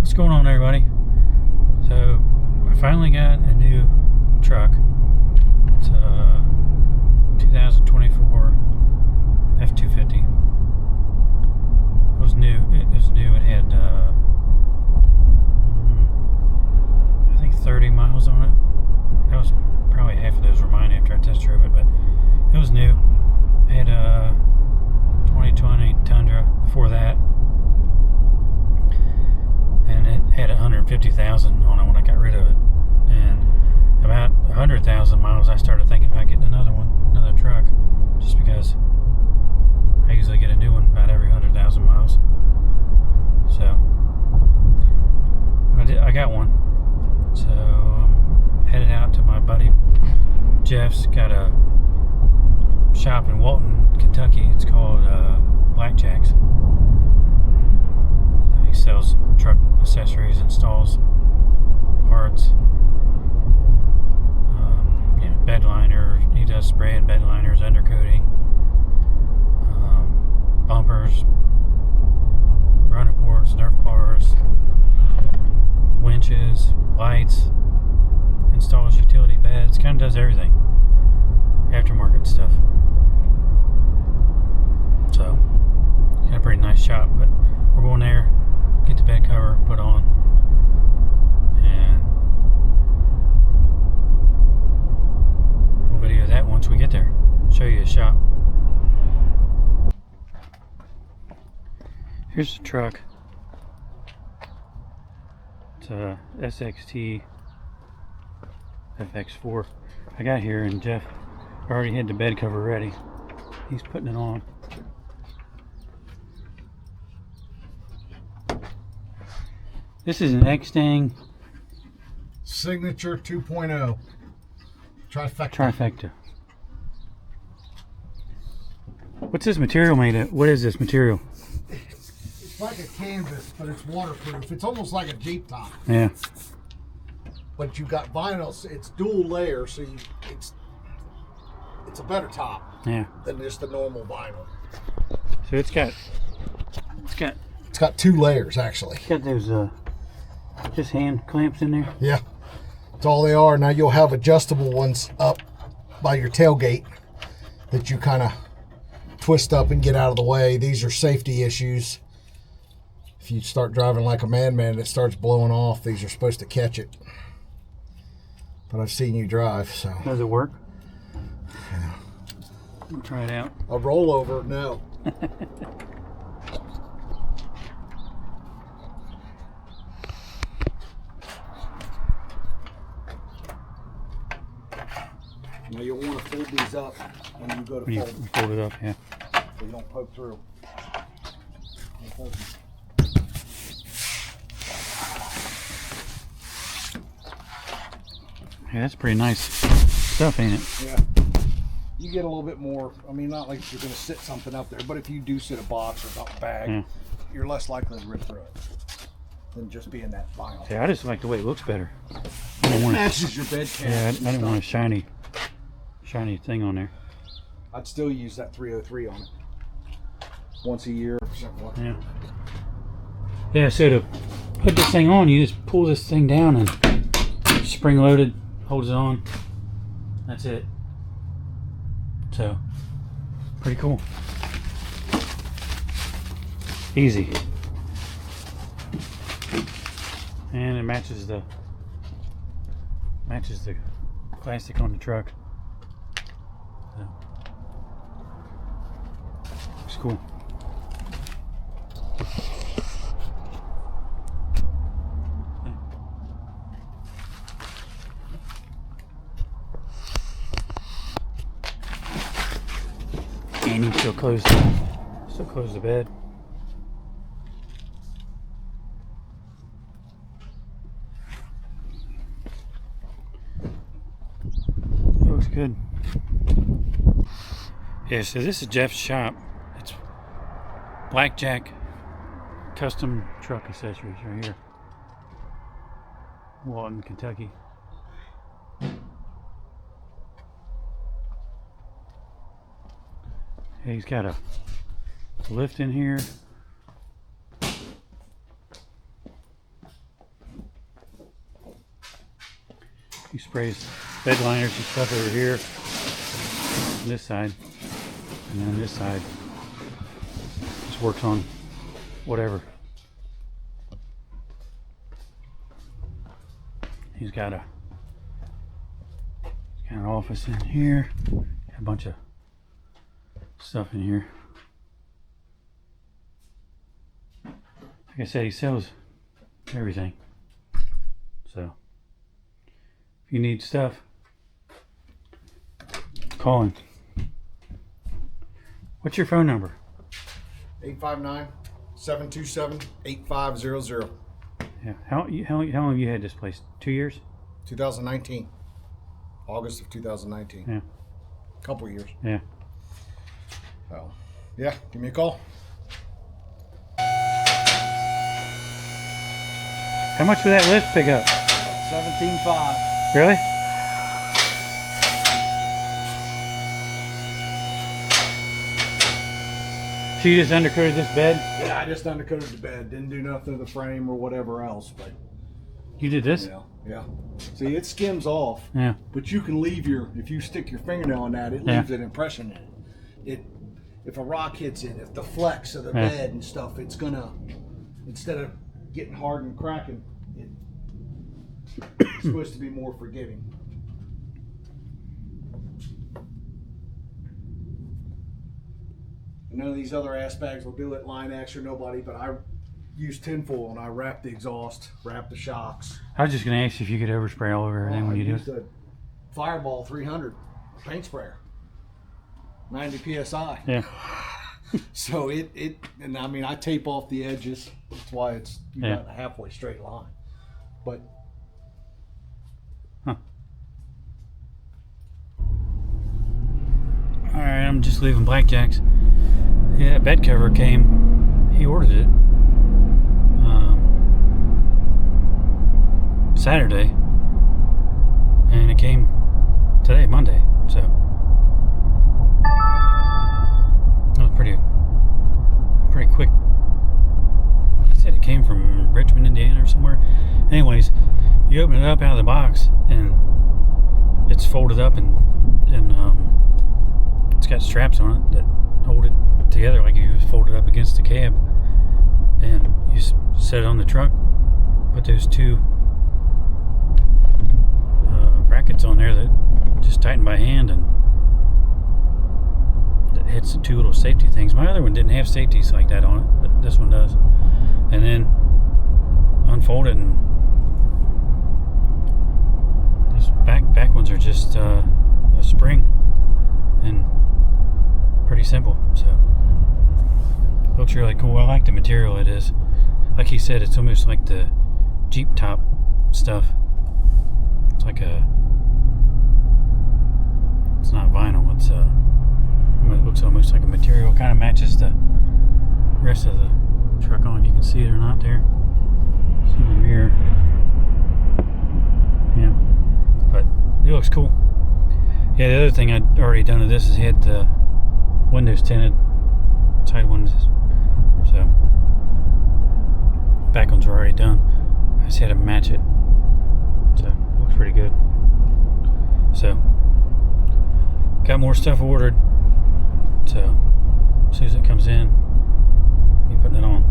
What's going on, everybody? So I finally got a new truck. It's a 2024 F250. It was new. It had I think 30 miles on it. That was probably half of those were mine after I test drove it, but it was new. I had a 2020 Tundra before that, and it had 150,000 on it when I got rid of it. And about 100,000 miles, I started thinking about getting another truck, just because I usually get a new one about every 100,000 miles. So I got one. So I'm headed out to my buddy Jeff's. Got a shop in Walton, Kentucky. It's called Blackjack's. He sells truck accessories, installs parts, bed liners. He does spraying bed liners, undercoating, bumpers, running boards, Nerf bars, winches, lights, installs utility beds, kind of does everything, aftermarket stuff. So got a pretty nice shop, but we're going there, get the bed cover put on, and we'll video that once we get there. Show you the shop. Here's the truck. It's a SXT FX4. I got here and Jeff already had the bed cover ready. He's putting it on. This is an Extang Signature 2.0 Trifecta. What's this material made of? What is this material? It's like a canvas, but it's waterproof. It's almost like a Jeep top. Yeah. But you got vinyl. It's dual layer, so it's a better top. Yeah. Than just the normal vinyl. So it's got two layers actually. It's got those just hand clamps in there. Yeah. That's all they are. Now you'll have adjustable ones up by your tailgate that you kind of twist up and get out of the way. These are safety issues. If you start driving like a madman and it starts blowing off, these are supposed to catch it. But I've seen you drive, so. Does it work? Yeah. We'll try it out. A rollover, no. Now you'll want to fold these up when you go to fold. You fold it up, yeah. So you don't poke through. Yeah, that's pretty nice stuff, ain't it? Yeah. You get a little bit more, I mean, not like you're going to sit something up there, but if you do sit a box or a bag, you're less likely to rip through it than just being that vinyl. Yeah, I just like the way it looks better. It matches your bed cap. Yeah, I didn't want a shiny thing on there. I'd still use that 303 on it. Once a year or something. Yeah. Yeah, so to put this thing on, you just pull this thing down and spring loaded, holds it on. That's it. So, pretty cool. Easy. And it matches the plastic on the truck. So, looks cool. And you can still close the bed. Looks good. Yeah, so this is Jeff's shop. It's Blackjack Custom Truck Accessories right here. Walton, Kentucky. He's got a lift in here. He sprays bed liners and stuff over here, on this side, and then on this side, just works on whatever. He's got an office in here, got a bunch of stuff in here. Like I said, he sells everything. So if you need stuff, call him. What's your phone number? 859-727-8500. Yeah. How long have you had this place? 2 years? 2019. August of 2019. Yeah. Couple years. Yeah. So, yeah, give me a call. How much would that lift pick up? 17.5. Really? So you just undercoated this bed? Yeah, I just undercoated the bed. Didn't do nothing to the frame or whatever else, but You did this? yeah. See, it skims off. Yeah. But you can leave if you stick your fingernail on that, it leaves an impression in it. If a rock hits it, if the flex of the bed and stuff, it's gonna, instead of getting hard and cracking, it's supposed to be more forgiving. None of these other ass bags will do it, Line-X or nobody, but I use tinfoil and I wrap the exhaust, wrap the shocks. I was just going to ask you if you could overspray all over everything when you do it. I use the Fireball 300 paint sprayer, 90 psi. Yeah. So and I mean, I tape off the edges. That's why you got a halfway straight line. But all right, I'm just leaving Blackjack's. Yeah, Bedcover came. He ordered it Saturday, and it came today, Monday. So it was pretty quick. He said it came from Richmond, Indiana, or somewhere. Anyways, you open it up out of the box, and it's folded up, and it's got straps on it that hold it together like you fold it up against the cab, and you set it on the truck, put those two brackets on there that just tighten by hand, and it hits the two little safety things. My other one didn't have safeties like that on it, but this one does. And then unfold it, and these back ones are just a spring, and pretty simple. So looks really cool. I like the material it is. Like he said, it's almost like the Jeep top stuff. It's like it's not vinyl, it looks almost like a material. Kind of matches the rest of the truck. On, you can see it or not there. See the mirror. Yeah, but it looks cool. Yeah, the other thing I'd already done to this is had the windows tinted, side windows. So back ones were already done. I just had to match it. So it looks pretty good. So got more stuff ordered. So as soon as it comes in, I'll be putting it on.